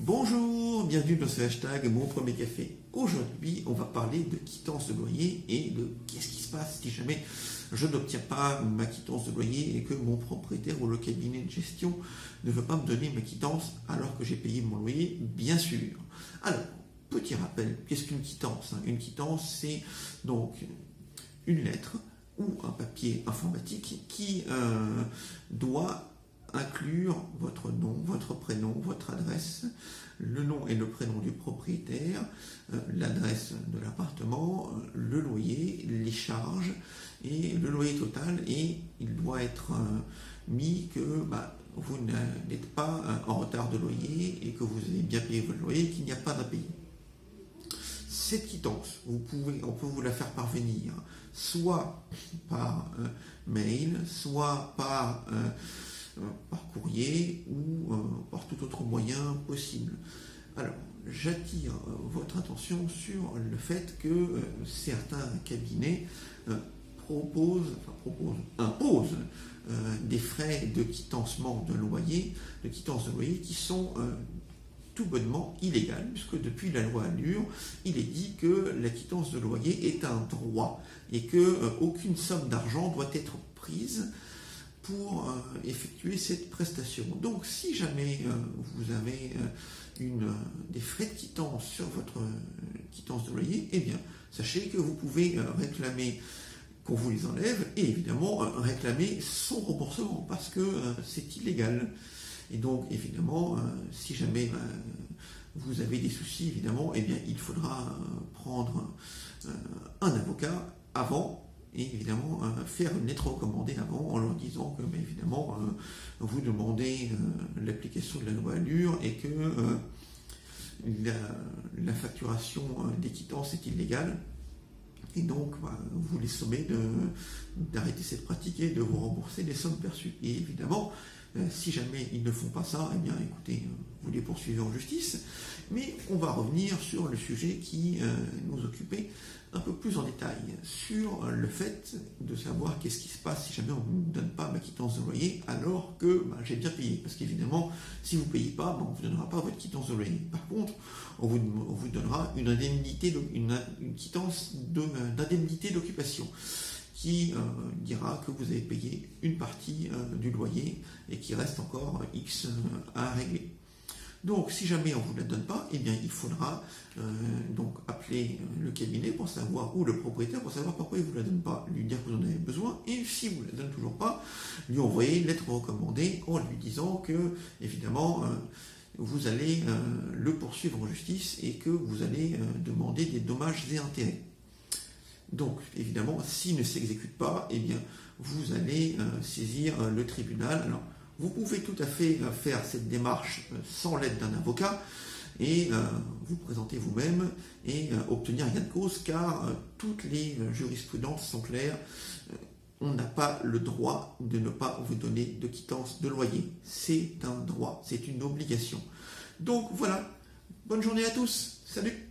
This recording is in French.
Bonjour, bienvenue dans ce hashtag Mon Premier Café. Aujourd'hui, on va parler de quittance de loyer et de qu'est-ce qui se passe si jamais je n'obtiens pas ma quittance de loyer et que mon propriétaire ou le cabinet de gestion ne veut pas me donner ma quittance alors que j'ai payé mon loyer, bien sûr. Alors, petit rappel, qu'est-ce qu'une quittance? Une quittance, c'est donc une lettre ou un papier informatique qui doit inclure votre nom, votre prénom, votre adresse, le nom et le prénom du propriétaire, l'adresse de l'appartement, le loyer, les charges et le loyer total, et il doit être mis que vous n'êtes pas en retard de loyer et que vous avez bien payé votre loyer et qu'il n'y a pas d'impayé. Cette quittance, on peut vous la faire parvenir soit par mail, soit par courrier ou par tout autre moyen possible. Alors, j'attire votre attention sur le fait que certains cabinets imposent des frais de quittancement de loyer, qui sont tout bonnement illégales, puisque depuis la loi Allure, il est dit que la quittance de loyer est un droit et qu'aucune somme d'argent doit être prise pour effectuer cette prestation. Donc si jamais vous avez des frais de quittance sur votre quittance de loyer, eh bien sachez que vous pouvez réclamer qu'on vous les enlève et évidemment réclamer son remboursement parce que c'est illégal. Et donc évidemment si jamais vous avez des soucis, évidemment, eh bien il faudra prendre un avocat avant. Et évidemment faire une lettre recommandée avant en leur disant que évidemment vous demandez l'application de la loi Allure et que la facturation des quittances est illégale et donc vous les sommez d'arrêter cette pratique et de vous rembourser les sommes perçues. Et évidemment si jamais ils ne font pas ça, eh bien écoutez, vous les poursuivez en justice. Mais on va revenir sur le sujet qui nous occupait un peu plus en détail, sur le fait de savoir qu'est-ce qui se passe si jamais on ne me donne pas ma quittance de loyer alors que j'ai bien payé. Parce qu'évidemment, si vous ne payez pas, on ne vous donnera pas votre quittance de loyer. Par contre, on vous donnera une quittance d'indemnité d'occupation qui dira que vous avez payé une partie du loyer et qu'il reste encore X à régler. Donc, si jamais on ne vous la donne pas, eh bien, il faudra donc appeler le cabinet pour savoir, ou le propriétaire pour savoir pourquoi il ne vous la donne pas, lui dire que vous en avez besoin, et si vous ne la donne toujours pas, lui envoyer une lettre recommandée en lui disant que, évidemment, vous allez le poursuivre en justice et que vous allez demander des dommages et intérêts. Donc, évidemment, s'il ne s'exécute pas, eh bien, vous allez saisir le tribunal. Alors, vous pouvez tout à fait faire cette démarche sans l'aide d'un avocat et vous présenter vous-même et obtenir gain de cause, car toutes les jurisprudences sont claires. On n'a pas le droit de ne pas vous donner de quittance de loyer. C'est un droit, c'est une obligation. Donc voilà, bonne journée à tous, salut!